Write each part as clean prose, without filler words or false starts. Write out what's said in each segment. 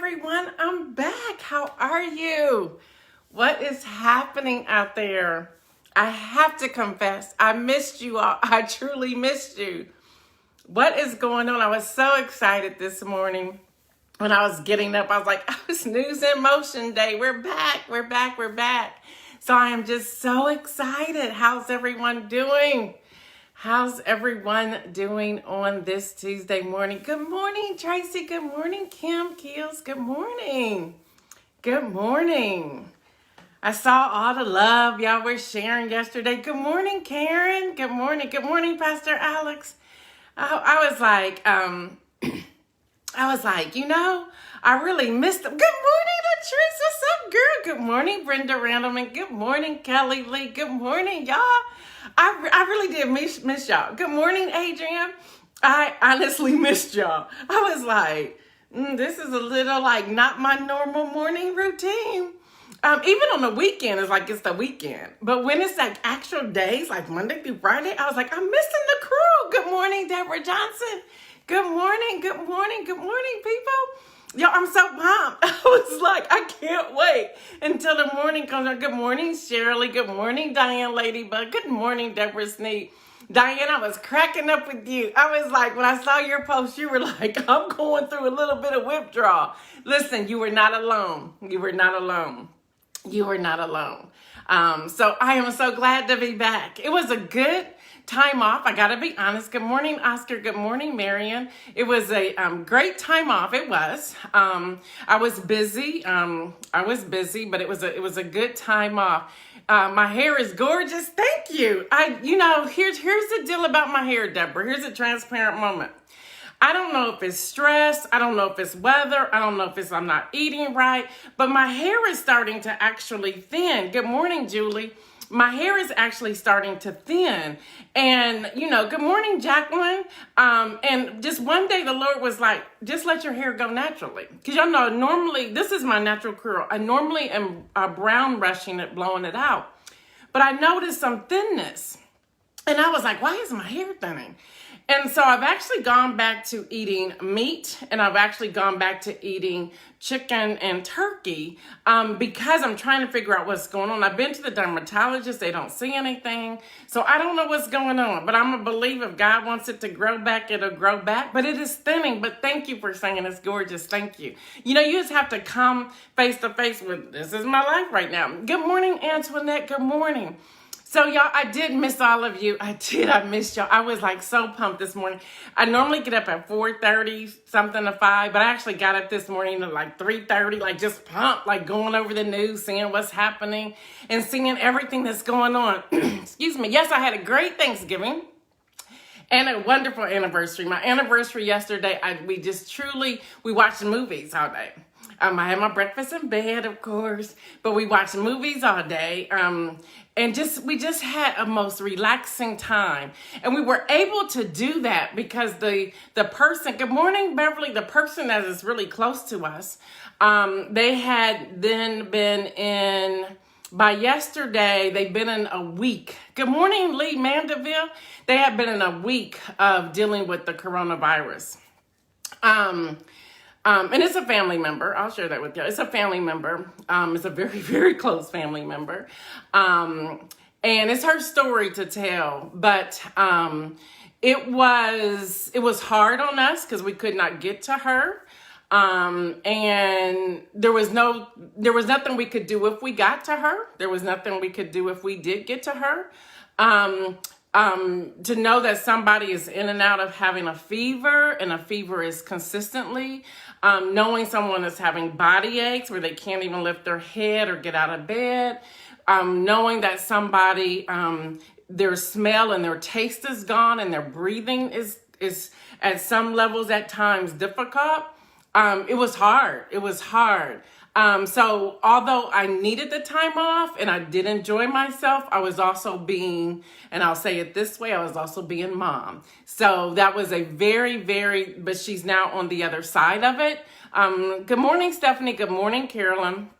everyone. I'm back. How are you? What is happening out there? I have to confess, I missed you all. I truly missed you. What is going on? I was so excited this morning when I was getting up. I was like, oh, it's News in Motion Day. We're back. We're back. We're back. So I am just so excited. How's everyone doing? How's everyone doing on this Tuesday morning? Good morning, Tracy. Good morning, Kim. Keels. Good morning. Good morning. I saw all the love y'all were sharing yesterday. Good morning, Karen. Good morning. Good morning, Pastor Alex. I was like, I really missed them. Good morning, Latrice. What's up, girl? Good morning, Brenda Randleman. Good morning, Kelly Lee. Good morning, y'all. I really did miss y'all. Good morning, Adrian. I honestly missed y'all. I was like, this is a little like not my normal morning routine. Even on the weekend, it's like it's the weekend. But when it's like actual days, like Monday through Friday, I was like, I'm missing the crew. Good morning, Deborah Johnson. Good morning, good morning, good morning, people. Yo, I'm so pumped. I was like, I can't wait until the morning comes on. Good morning, Shirley. Good morning, Diane Ladybug. Good morning, Deborah Sneed. Diane, I was cracking up with you. I was like, when I saw your post, you were like, I'm going through a little bit of withdrawal. Listen, you were not alone. You were not alone. You were not alone. So I am so glad to be back. It was a good time off. I got to be honest. Good morning, Oscar. Good morning, Marion. It was a great time off. It was. I was busy. But it was a good time off. My hair is gorgeous. Thank you. Here's the deal about my hair, Deborah. Here's a transparent moment. I don't know if it's stress. I don't know if it's weather. I don't know if I'm not eating right. But my hair is starting to actually thin. Good morning, Julie. My hair is actually starting to thin. And, good morning, Jacqueline. And just one day the Lord was like, just let your hair go naturally. Because y'all know, normally, this is my natural curl. I normally am brown brushing it, blowing it out. But I noticed some thinness. And I was like, why is my hair thinning? And so I've actually gone back to eating meat, and I've actually gone back to eating chicken and turkey because I'm trying to figure out what's going on. I've been to the dermatologist. They don't see anything. So I don't know what's going on, but I'm going to believe if God wants it to grow back, it'll grow back. But it is thinning. But thank you for saying it's gorgeous. Thank you. You just have to come face to face with this is my life right now. Good morning, Antoinette. Good morning. So y'all, I did miss all of you. I missed y'all. I was like so pumped this morning. I normally get up at 4:30, something to 5, but I actually got up this morning at like 3:30, like just pumped, like going over the news, seeing what's happening and seeing everything that's going on. Excuse me. Yes, I had a great Thanksgiving and a wonderful anniversary. My anniversary yesterday, we watched movies all day. I had my breakfast in bed, of course, but we watched movies all day. And we just had a most relaxing time. And we were able to do that because the person, good morning, Beverly, the person that is really close to us, they had then been by yesterday, they've been in a week. Good morning, Lee Mandeville. They have been in a week of dealing with the coronavirus. And it's a family member. I'll share that with you. It's a family member. It's a very, very close family member. And it's her story to tell. But it was hard on us because we could not get to her. And there was nothing we could do if we got to her. There was nothing we could do if we did get to her. To know that somebody is in and out of having a fever, and a fever is consistently, knowing someone is having body aches where they can't even lift their head or get out of bed, knowing that somebody, their smell and their taste is gone and their breathing is at some levels at times difficult. It was hard. It was hard. So although I needed the time off and I did enjoy myself, I was also being, and I'll say it this way, I was also being mom. So that was a very, but she's now on the other side of it. Good morning, Stephanie. Good morning, Carolyn.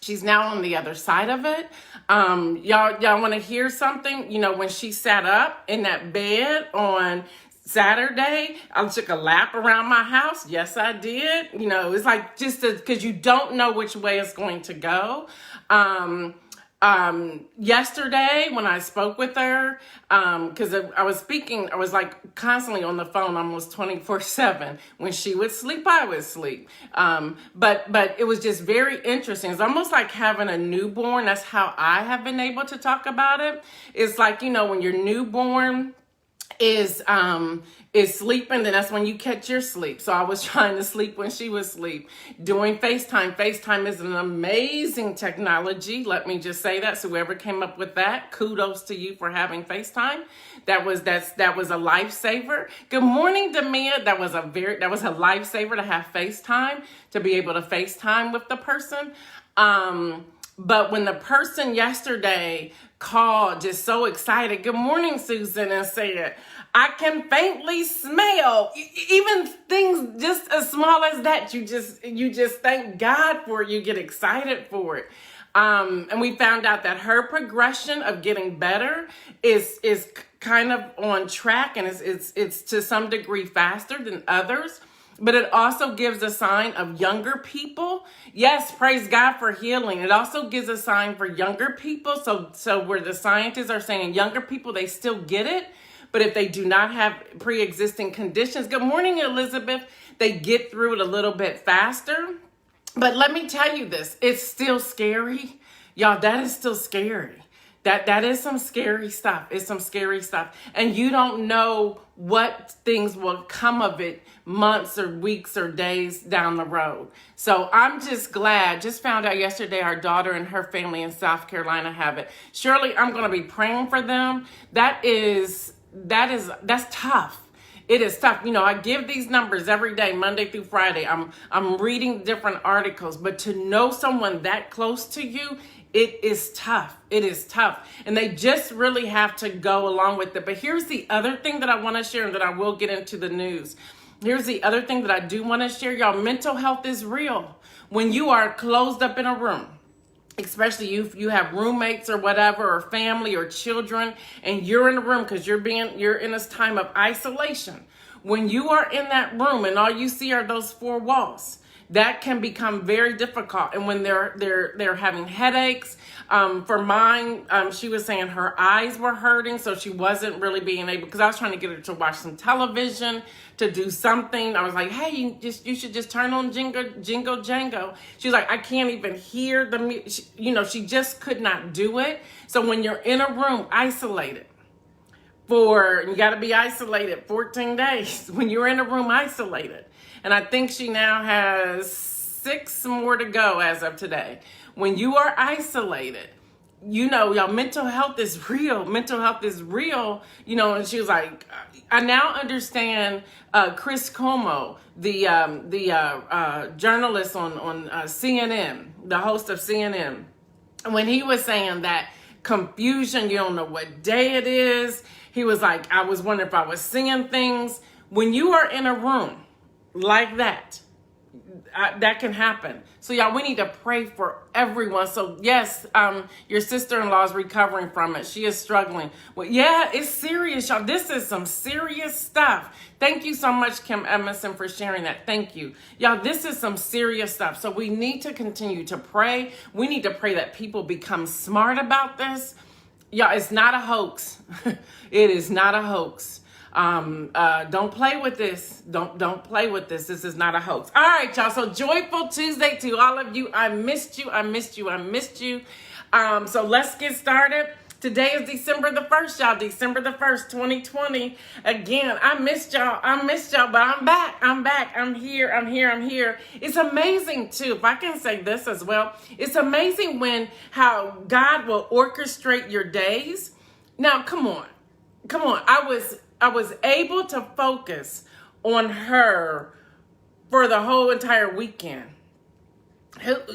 She's now on the other side of it. Y'all want to hear something? When she sat up in that bed on Saturday, I took a lap around my house. Yes, I did. It's like just because you don't know which way it's going to go. Yesterday when I spoke with her, because I was like constantly on the phone almost 24/7. When she would sleep, I would sleep. But it was just very interesting. It's almost like having a newborn. That's how I have been able to talk about it. It's like, when your newborn is sleeping, then that's when you catch your sleep. So I was trying to sleep when she was asleep, doing FaceTime. FaceTime is an amazing technology. Let me just say that. So whoever came up with that, kudos to you for having FaceTime. That was a lifesaver. Good morning, Demia. That was a lifesaver to have FaceTime, to be able to FaceTime with the person. But when the person yesterday called, just so excited, good morning, Susan, and said, I can faintly smell, even things just as small as that, you just thank God for it, you get excited for it. And we found out that her progression of getting better is kind of on track, and it's to some degree faster than others. But it also gives a sign of younger people. Yes, praise God for healing. It also gives a sign for younger people. So where the scientists are saying younger people, they still get it. But if they do not have pre-existing conditions, good morning, Elizabeth, they get through it a little bit faster. But let me tell you this, it's still scary. Y'all, that is still scary. That is some scary stuff. It's some scary stuff. And you don't know what things will come of it months or weeks or days down the road. So I'm just glad. Just found out yesterday our daughter and her family in South Carolina have it. Surely I'm going to be praying for them. That's tough. It is tough. I give these numbers every day, Monday through Friday. I'm reading different articles, but to know someone that close to you, it is tough. It is tough. And they just really have to go along with it. But here's the other thing that I want to share, and that I will get into the news. Here's the other thing that I do want to share. Y'all, mental health is real. When you are closed up in a room, especially if you have roommates or whatever, or family or children, and you're in a room because you're in this time of isolation. When you are in that room and all you see are those four walls, that can become very difficult. And when they're having headaches, for mine, she was saying her eyes were hurting, so she wasn't really being able, because I was trying to get her to watch some television, to do something. I was like, hey, you should just turn on Jingo Jango. She was like, I can't even hear she just could not do it. So when you're in a room isolated, you got to be isolated 14 days when you're in a room isolated. And I think she now has 6 more to go as of today. When you are isolated, y'all, mental health is real. Mental health is real. And she was like, I now understand Chris Cuomo, the journalist on CNN, the host of CNN, when he was saying that confusion, you don't know what day it is. He was like, I was wondering if I was seeing things. When you are in a room like that, that can happen. So y'all, we need to pray for everyone. So yes, your sister-in-law is recovering from it. She is struggling. Well, yeah, it's serious, y'all. This is some serious stuff. Thank you so much, Kim Emerson, for sharing that. Thank you. Y'all, this is some serious stuff. So we need to continue to pray. We need to pray that people become smart about this. Y'all, it's not a hoax. It is not a hoax. Don't play with this. Don't play with this. This is not a hoax. All right, y'all. So joyful Tuesday to all of you. I missed you. So let's get started. Today is December the 1st, y'all. December the 1st, 2020. Again, I missed y'all, but I'm back. I'm here. It's amazing too. If I can say this as well, it's amazing how God will orchestrate your days. Now, come on. I was able to focus on her for the whole entire weekend.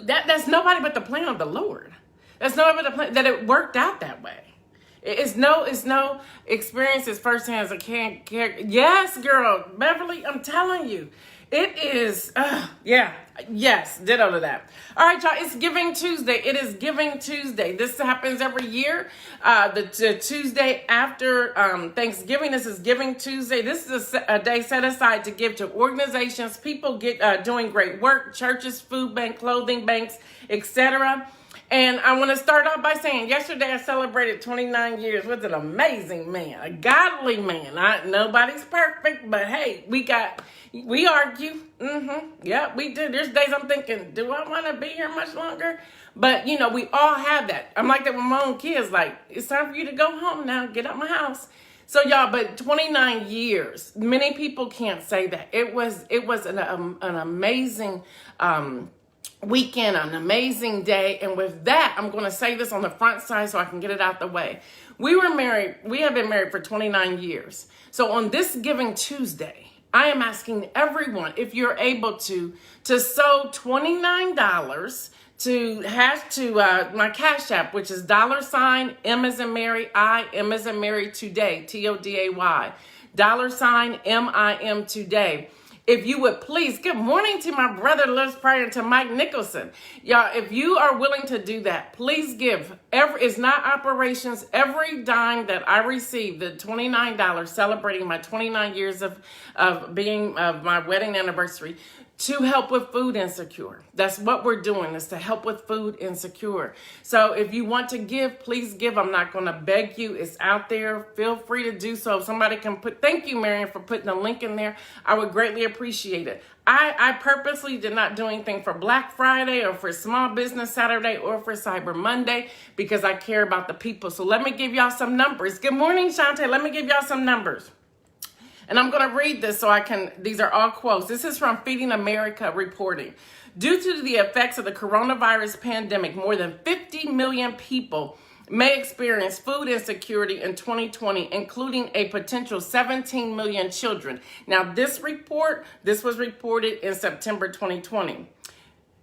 That's nobody but the plan of the Lord. That's nobody but the plan that it worked out that way. It's no experiences firsthand as a character. Yes, girl, Beverly, I'm telling you, it is. Yeah, Yes, ditto to that. All right, y'all, it's Giving Tuesday. It is Giving Tuesday. This happens every year. The Tuesday after Thanksgiving, this is Giving Tuesday. This is a day set aside to give to organizations, people doing great work, churches, food bank, clothing banks, etc. And I want to start off by saying, yesterday I celebrated 29 years with an amazing man, a godly man. Nobody's perfect, but hey, we argue. Yeah, we do. There's days I'm thinking, do I want to be here much longer? But, we all have that. I'm like that with my own kids. Like, it's time for you to go home now. Get out my house. So, y'all, but 29 years, many people can't say that. It was an amazing weekend, an amazing day. And with that, I'm going to say this on the front side so I can get it out the way. We have been married for 29 years. So on this Giving Tuesday, I am asking everyone, if you're able to sow $29 to my Cash App, which is $M as in Mary, M as in Mary today, TODAY, $MIM today. If you would please, good morning to my brother Liz Pryor and to Mike Nicholson. Y'all, if you are willing to do that, please give. It's not operations. Every dime that I receive, the $29 celebrating my 29 years of my wedding anniversary, to help with food insecure. That's what we're doing, is to help with food insecure. So if you want to give, please give. I'm not going to beg you. It's out there. Feel free to do so. If somebody can thank you, Marion, for putting the link in there. I would greatly appreciate it. I purposely did not do anything for Black Friday or for Small Business Saturday or for Cyber Monday because I care about the people. So let me give y'all some numbers. Good morning, Shantae. Let me give y'all some numbers. And I'm going to read this these are all quotes. This is from Feeding America reporting. Due to the effects of the coronavirus pandemic, more than 50 million people may experience food insecurity in 2020, including a potential 17 million children. Now, this was reported in September 2020.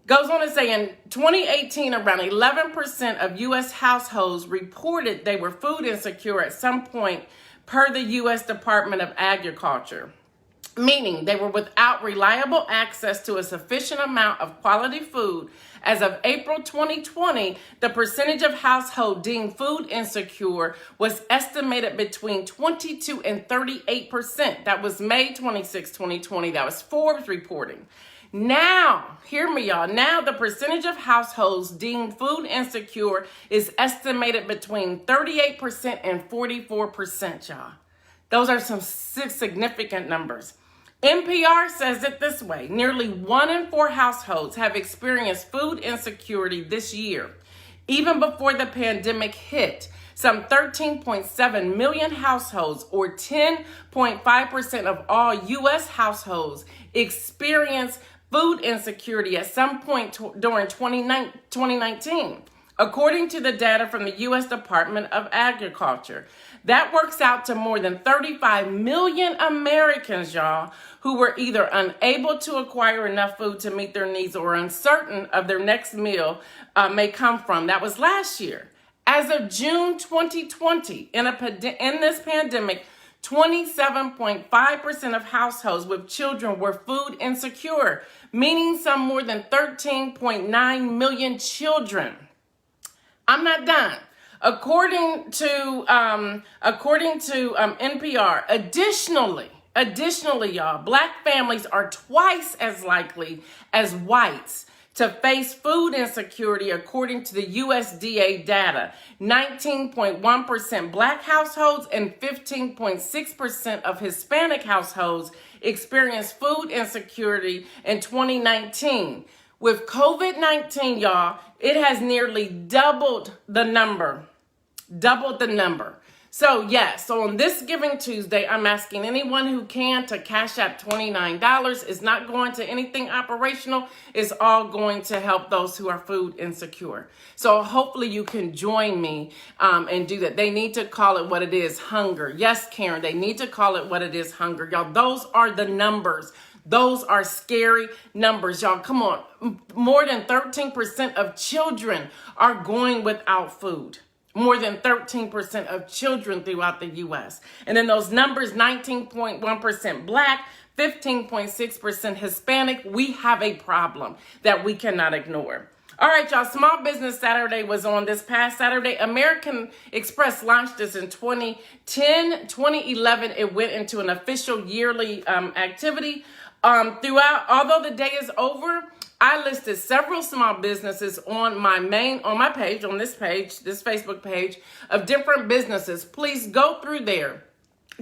Goes on to say in 2018, around 11% of U.S. households reported they were food insecure at some point per the U.S. Department of Agriculture, meaning they were without reliable access to a sufficient amount of quality food. As of April 2020, the percentage of households deemed food insecure was estimated between 22 and 38%. That was May 26, 2020. That was Forbes reporting. Now, hear me, y'all. Now, the percentage of households deemed food insecure is estimated between 38% and 44%, y'all. Those are some significant numbers. NPR says it this way. Nearly 1 in 4 households have experienced food insecurity this year. Even before the pandemic hit, some 13.7 million households, or 10.5% of all U.S. households, experienced food insecurity at some point during 2019, according to the data from the U.S. Department of Agriculture. That works out to more than 35 million Americans, y'all, who were either unable to acquire enough food to meet their needs or uncertain of their next meal may come from. That was last year. As of June 2020, in this pandemic, 27.5% of households with children were food insecure, meaning some more than 13.9 million children. I'm not done. According to NPR, additionally, y'all, Black families are twice as likely as whites to face food insecurity, according to the USDA data. 19.1% Black households and 15.6% of Hispanic households experienced food insecurity in 2019. With COVID-19, y'all, it has nearly doubled the number. So on this Giving Tuesday, I'm asking anyone who can to Cash App $29. It's not going to anything operational. It's all going to help those who are food insecure. So hopefully you can join me and do that. They need to call it what it is, hunger. Yes, Karen, they need to call it what it is, hunger. Y'all, those are the numbers. Those are scary numbers, y'all. Come on. More than 13% of children are going without food. More than 13% of children throughout the U.S. And then those numbers, 19.1% Black, 15.6% Hispanic. We have a problem that we cannot ignore. All right, y'all, Small Business Saturday was on this past Saturday. American Express launched this in 2010, 2011. It went into an official yearly activity. Although the day is over, I listed several small businesses on my page, on this Facebook page of different businesses. Please go through there.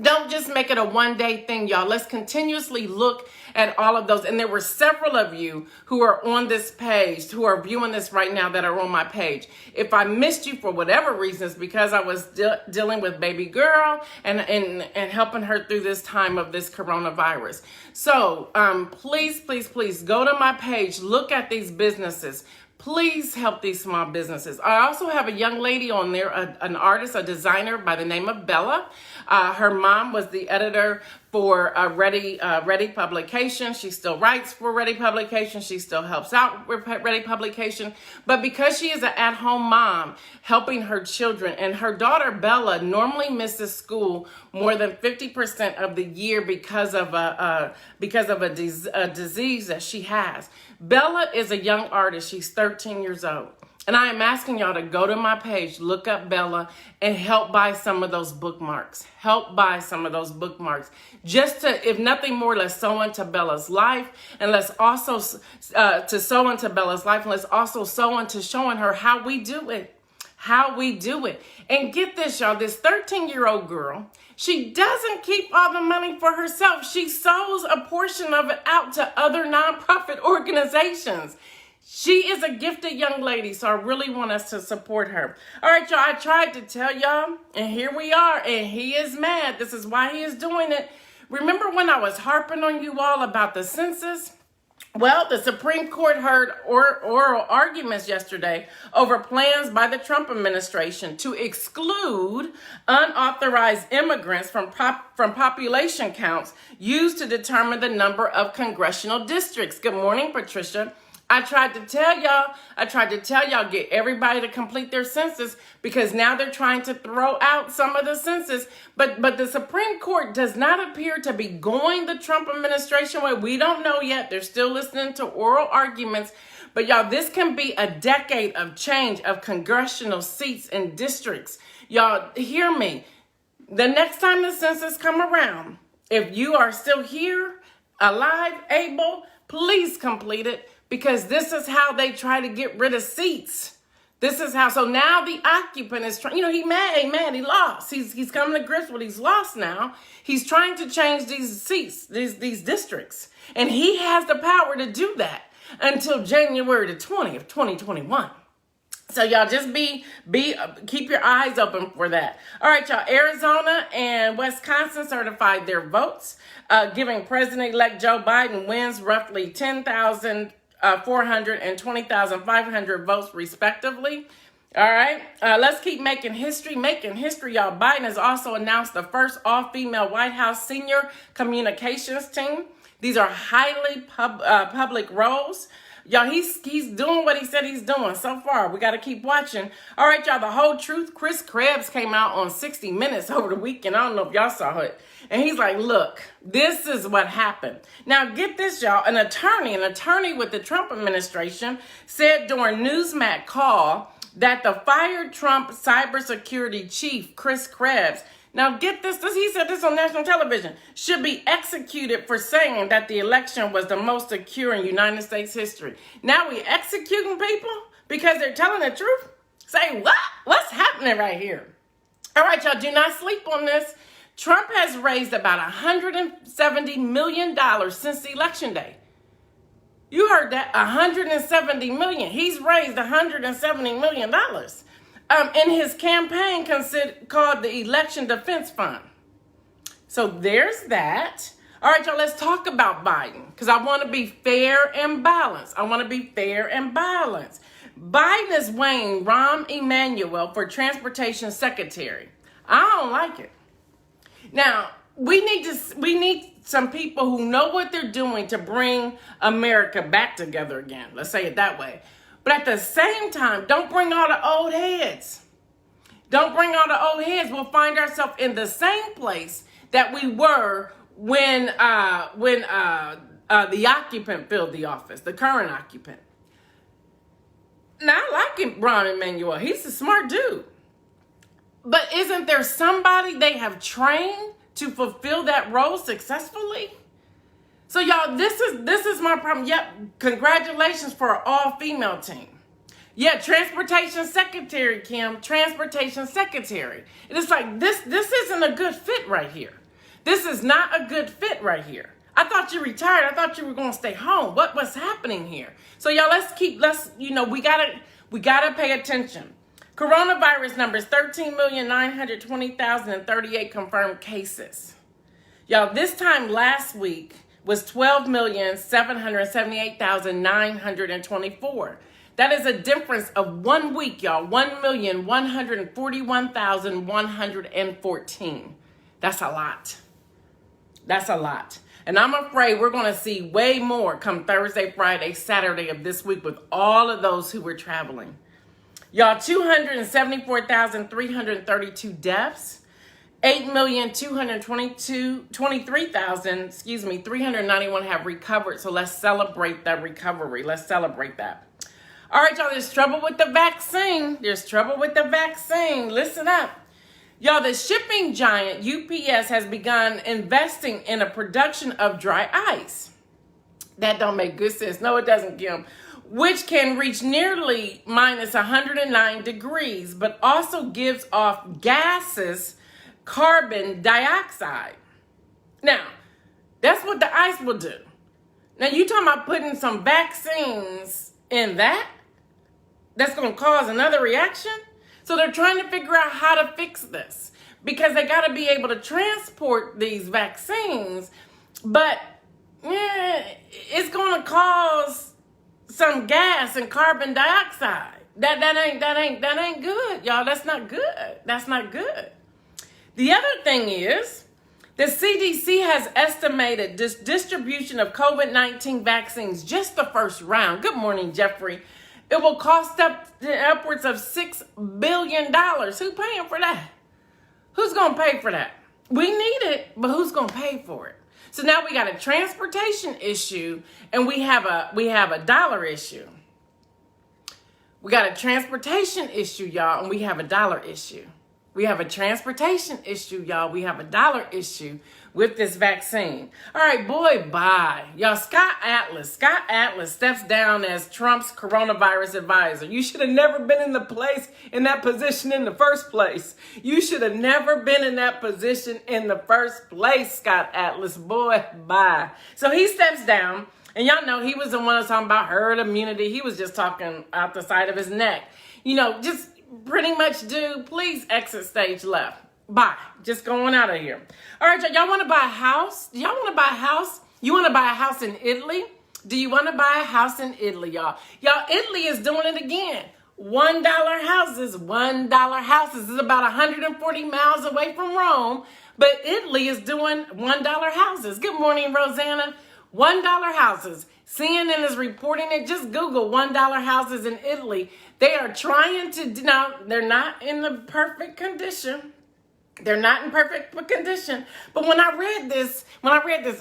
Don't just make it a one-day thing, y'all. Let's continuously look at all of those. And there were several of you who are on this page, who are viewing this right now, that are on my page. If I missed you for whatever reasons, because I was dealing with baby girl and helping her through this time of this coronavirus. So please go to my page, look at these businesses. Please help these small businesses. I also have a young lady on there, an artist, a designer by the name of Bella. Her mom was the editor for Ready Publication. She still writes for Ready Publication. She still helps out with Ready Publication. But because she is an at-home mom helping her children, and her daughter Bella normally misses school more than 50% of the year because of a disease that she has. Bella is a young artist. She's 13 years old. And I am asking y'all to go to my page, look up Bella, and help buy some of those bookmarks. Help buy some of those bookmarks. Just to, if nothing more, let's sow into Bella's life. And let's also sow into Bella's life. And let's also sow into showing her how we do it. How we do it. And get this, y'all, this 13-year-old girl, she doesn't keep all the money for herself. She sows a portion of it out to other nonprofit organizations. She is a gifted young lady, so I really want us to support her. All right, y'all, I tried to tell y'all, and here we are, and he is mad. This is why he is doing it. Remember when I was harping on you all about the census? Well, the Supreme Court heard oral arguments yesterday over plans by the Trump administration to exclude unauthorized immigrants from population counts used to determine the number of congressional districts. Good morning, Patricia. I tried to tell y'all, get everybody to complete their census, because now they're trying to throw out some of the census. But the Supreme Court does not appear to be going the Trump administration way. We don't know yet. They're still listening to oral arguments. But y'all, this can be a decade of change of congressional seats and districts. Y'all, hear me. The next time the census come around, if you are still here, alive, able, please complete it. Because this is how they try to get rid of seats. This is how. So now the occupant is trying. He mad. He lost. He's coming to grips with he's lost now. He's trying to change these seats, these districts, and he has the power to do that until January the 20th, 2021. So y'all just keep your eyes open for that. All right, y'all. Arizona and Wisconsin certified their votes, giving President-elect Joe Biden wins roughly 10,400 and 20,500 votes respectively. All right, let's keep making history, y'all. Biden has also announced the first all-female White House senior communications team. These are highly public roles. Y'all, he's doing what he said he's doing so far. We got to keep watching. All right, y'all, the whole truth. Chris Krebs came out on 60 Minutes over the weekend. I don't know if y'all saw it. And he's like, look, this is what happened. Now, get this, y'all. An attorney with the Trump administration said during Newsmax call that the fired Trump cybersecurity chief, Chris Krebs, now get this, he said this on national television, should be executed for saying that the election was the most secure in United States history. Now we executing people because they're telling the truth? Say what? What's happening right here? All right, y'all, do not sleep on this. Trump has raised about $170 million since the election day. You heard that, $170 million. He's raised $170 million. In his campaign called the Election Defense Fund. So there's that. All right, y'all, let's talk about Biden, because I want to be fair and balanced. Biden is weighing Rahm Emanuel for Transportation Secretary. I don't like it. Now, we need some people who know what they're doing to bring America back together again. Let's say it that way. But at the same time, don't bring all the old heads. We'll find ourselves in the same place that we were the occupant filled the office, the current occupant. Now, I like him, Ron Emanuel. He's a smart dude. But isn't there somebody they have trained to fulfill that role successfully? So, y'all, this is my problem. Yep, congratulations for an all-female team. Yeah, transportation secretary, Kim, transportation secretary. And it's like, this isn't a good fit right here. This is not a good fit right here. I thought you retired. I thought you were going to stay home. What's happening here? So y'all, we gotta pay attention. Coronavirus numbers, 13,920,038 confirmed cases. Y'all, this time last week was 12,778,924. That is a difference of 1 week, y'all. 1,141,114. That's a lot. That's a lot. And I'm afraid we're going to see way more come Thursday, Friday, Saturday of this week with all of those who were traveling. Y'all, 274,332 deaths. 8,223,391 have recovered. So let's celebrate that recovery. Let's celebrate that. All right, y'all, there's trouble with the vaccine. There's trouble with the vaccine. Listen up. Y'all, the shipping giant UPS has begun investing in a production of dry ice. That don't make good sense. No, it doesn't, Kim. Which can reach nearly minus 109 degrees, but also gives off gases, carbon dioxide. Now, that's what the ice will do. Now, you talking about putting some vaccines in that? That's going to cause another reaction? So they're trying to figure out how to fix this because they got to be able to transport these vaccines, but it's going to cause some gas and carbon dioxide. That ain't good, y'all. That's not good. That's not good. The other thing is the CDC has estimated this distribution of COVID-19 vaccines, just the first round. Good morning, Jeffrey. It will cost upwards of $6 billion. Who's paying for that? Who's going to pay for that? We need it, but who's going to pay for it? So now we got a transportation issue and we have a dollar issue. We got a transportation issue, y'all, and we have a dollar issue. We have a transportation issue, y'all. We have a dollar issue with this vaccine. All right, boy, bye. Y'all, Scott Atlas steps down as Trump's coronavirus advisor. You should have never been in that position in the first place. You should have never been in that position in the first place, Scott Atlas. Boy, bye. So he steps down, and y'all know he was the one that's talking about herd immunity. He was just talking out the side of his neck. Just pretty much, dude, please exit stage left. Bye. Just going out of here. All right, y'all want to buy a house? Y'all want to buy a house? You want to buy a house in Italy? Do you want to buy a house in Italy, y'all? Y'all, Italy is doing it again. $1 houses. $1 houses is about 140 miles away from Rome, but Italy is doing $1 houses. Good morning, Rosanna. $1 houses. CNN is reporting it. Just Google $1 houses in Italy. They are trying to, now they're not in the perfect condition. They're not in perfect condition. But when I read this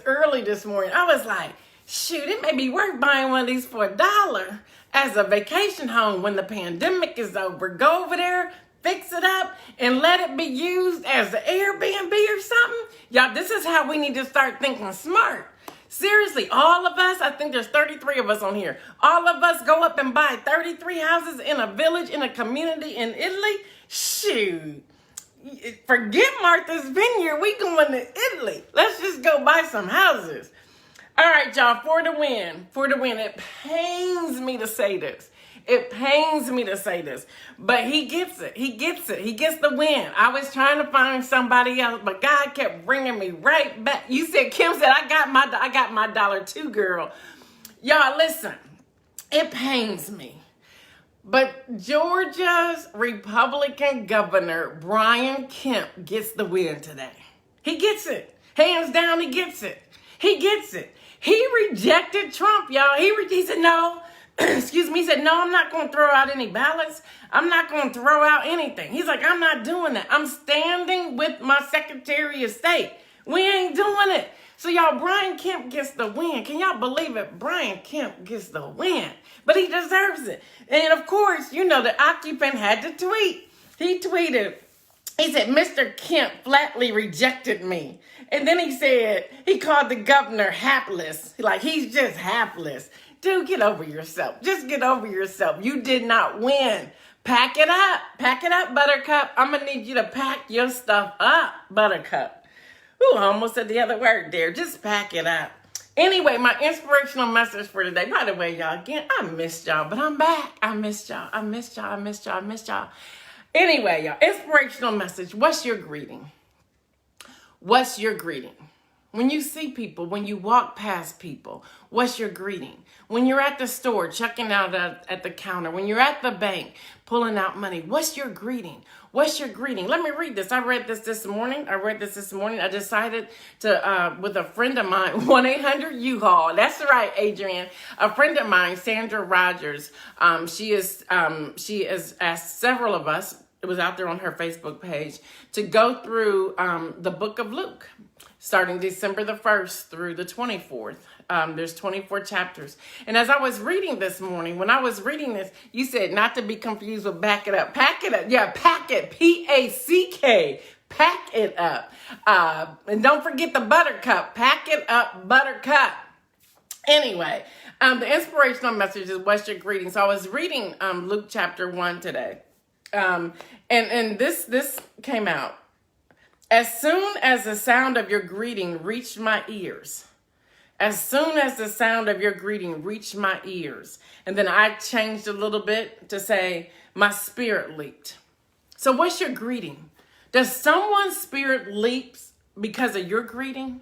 early this morning, I was like, shoot, it may be worth buying one of these for $1 as a vacation home when the pandemic is over. Go over there, fix it up, and let it be used as an Airbnb or something. Y'all, this is how we need to start thinking smart. Seriously, all of us, I think there's 33 of us on here. All of us go up and buy 33 houses in a village, in a community in Italy. Shoot. Forget Martha's Vineyard. We going to Italy. Let's just go buy some houses. All right, y'all, for the win. It pains me to say this. But he gets it. He gets the win. I was trying to find somebody else, but God kept bringing me right back. You said, Kim said, I got my dollar too, girl. Y'all, listen, it pains me. But Georgia's Republican governor, Gov Kemp, gets the win today. He gets it. Hands down, he gets it. He rejected Trump, y'all. He said, no. Excuse me. He said, no, I'm not going to throw out any ballots. I'm not going to throw out anything. He's like, I'm not doing that. I'm standing with my Secretary of State. We ain't doing it. So y'all, Brian Kemp gets the win. Can y'all believe it? Brian Kemp gets the win. But he deserves it. And of course, you know, the occupant had to tweet. He tweeted, he said, Mr. Kemp flatly rejected me. And then he said, he called the governor hapless. Like, he's just hapless. Dude, get over yourself. Just get over yourself. You did not win. Pack it up. Pack it up, Buttercup. I'm going to need you to pack your stuff up, Buttercup. Ooh, I almost said the other word there. Just pack it up. Anyway, my inspirational message for today. By the way, y'all, again, I missed y'all, but I'm back. I missed y'all. I missed y'all. I missed y'all. I missed y'all. Anyway, y'all, inspirational message. What's your greeting? What's your greeting? When you see people, when you walk past people, what's your greeting? When you're at the store, checking out at the counter, when you're at the bank, pulling out money, what's your greeting? What's your greeting? Let me read this. I read this morning. I decided to, with a friend of mine, 1-800-U-Haul. That's right, Adrienne. A friend of mine, Sandra Rogers, she has asked several of us, it was out there on her Facebook page, to go through the book of Luke, starting December the 1st through the 24th. There's 24 chapters. And as I was reading this morning, when I was reading this, you said not to be confused with back it up. Pack it up. Yeah, pack it. P-A-C-K. Pack it up. And don't forget the Buttercup. Pack it up, Buttercup. Anyway, the inspirational message is what's your greeting? So I was reading Luke chapter 1 today. And this came out. As soon as the sound of your greeting reached my ears. As soon as the sound of your greeting reached my ears. And then I changed a little bit to say, my spirit leaped. So what's your greeting? Does someone's spirit leap because of your greeting?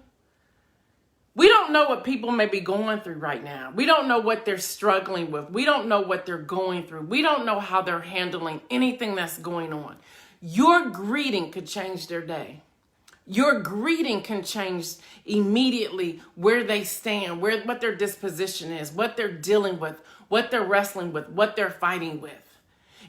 We don't know what people may be going through right now. We don't know what they're struggling with. We don't know what they're going through. We don't know how they're handling anything that's going on. Your greeting could change their day. Your greeting can change immediately where they stand, what their disposition is, what they're dealing with, what they're wrestling with, what they're fighting with.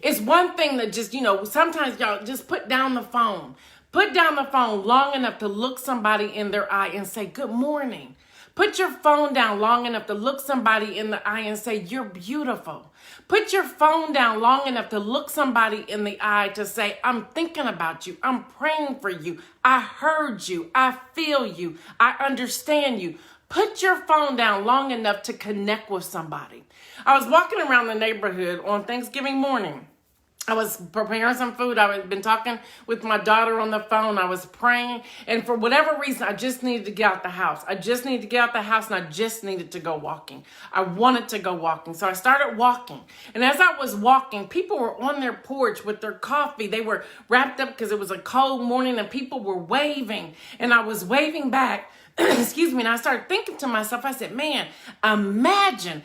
It's one thing that just, sometimes y'all just put down the phone. Put down the phone long enough to look somebody in their eye and say, good morning. Put your phone down long enough to look somebody in the eye and say, you're beautiful. Put your phone down long enough to look somebody in the eye to say, I'm thinking about you. I'm praying for you. I heard you. I feel you. I understand you. Put your phone down long enough to connect with somebody. I was walking around the neighborhood on Thanksgiving morning. I was preparing some food. I had been talking with my daughter on the phone. I was praying. And for whatever reason, I just needed to get out the house. I just needed to get out the house and I just needed to go walking. I wanted to go walking. So I started walking. And as I was walking, people were on their porch with their coffee. They were wrapped up because it was a cold morning and people were waving. And I was waving back. Excuse me. And I started thinking to myself, I said, man, imagine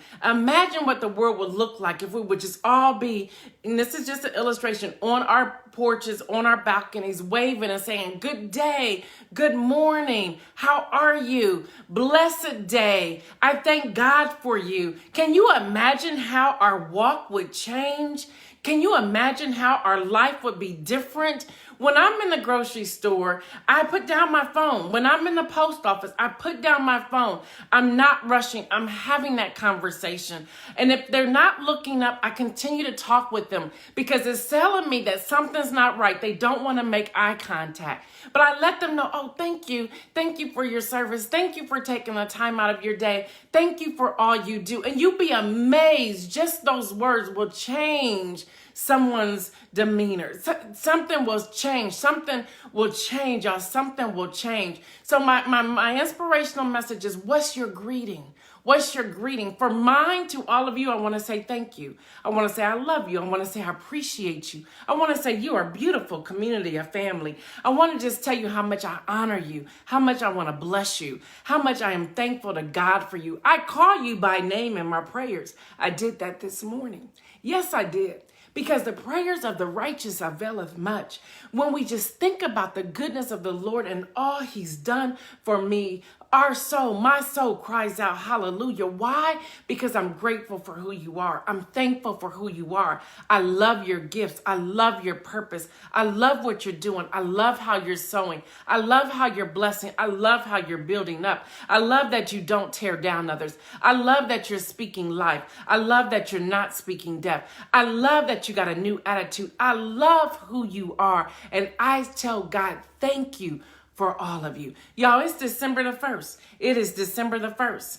what the world would look like if we would just all be, and this is just an illustration, on our porches, on our balconies, waving and saying, good day, good morning, how are you? Blessed day. I thank God for you. Can you imagine how our walk would change? Can you imagine how our life would be different? When I'm in the grocery store, I put down my phone. When I'm in the post office, I put down my phone. I'm not rushing. I'm having that conversation. And if they're not looking up, I continue to talk with them because it's telling me that something's not right. They don't want to make eye contact. But I let them know, oh, thank you. Thank you for your service. Thank you for taking the time out of your day. Thank you for all you do. And you'll be amazed. Just those words will change someone's demeanor. Something will change. Something will change, y'all. Something will change. So my inspirational message is, what's your greeting? What's your greeting? For mine, to all of you, I want to say thank you. I want to say I love you. I want to say I appreciate you. I want to say you are a beautiful community, a family. I want to just tell you how much I honor you, how much I want to bless you, how much I am thankful to God for you. I call you by name in my prayers. I did that this morning. Yes, I did. Because the prayers of the righteous availeth much. When we just think about the goodness of the Lord and all he's done for me, my soul cries out, hallelujah. Why? Because I'm grateful for who you are. I'm thankful for who you are. I love your gifts. I love your purpose. I love what you're doing. I love how you're sowing. I love how you're blessing. I love how you're building up. I love that you don't tear down others. I love that you're speaking life. I love that you're not speaking death. I love that you got a new attitude. I love who you are. And I tell God, thank you for all of you. Y'all, it's December the 1st. It is December the 1st.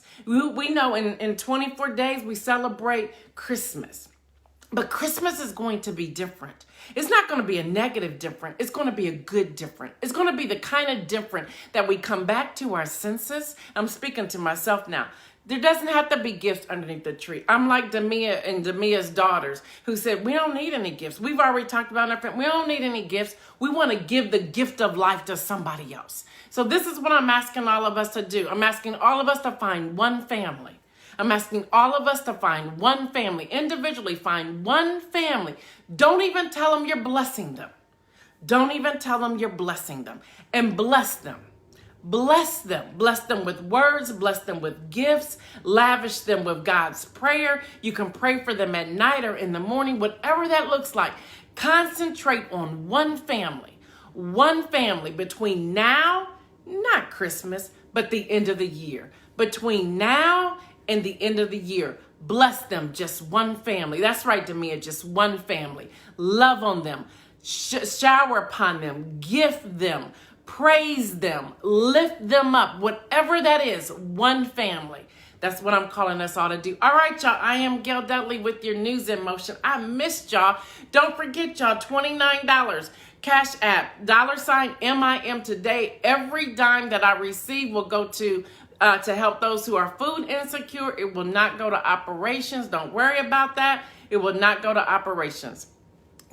We know in 24 days we celebrate Christmas. But Christmas is going to be different. It's not going to be a negative different. It's going to be a good different. It's going to be the kind of different that we come back to our senses. I'm speaking to myself now. There doesn't have to be gifts underneath the tree. I'm like Demia and Demia's daughters who said, we don't need any gifts. We've already talked about it. We don't need any gifts. We want to give the gift of life to somebody else. So this is what I'm asking all of us to do. I'm asking all of us to find one family. I'm asking all of us to find one family, individually find one family. Don't even tell them you're blessing them. Don't even tell them you're blessing them, and bless them. Bless them. Bless them with words. Bless them with gifts. Lavish them with God's prayer. You can pray for them at night or in the morning, whatever that looks like. Concentrate on one family between now, not Christmas, but the end of the year. Between now and the end of the year, bless them, just one family. That's right, Demia, just one family. Love on them. Shower upon them. Gift them. Praise them, lift them up, whatever that is, one family. That's what I'm calling us all to do. All right, y'all, I am Gail Dudley with your News in Motion. I missed y'all. Don't forget, y'all, $29. Cash App, $MIMToday. Every dime that I receive will go to help those who are food insecure. It will not go to operations. Don't worry about that. It will not go to operations.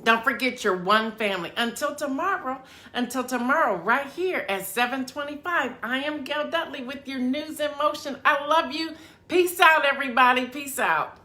Don't forget your one family. Until tomorrow, right here at 7:25, I am Gail Dudley with your News in Motion. I love you. Peace out, everybody. Peace out.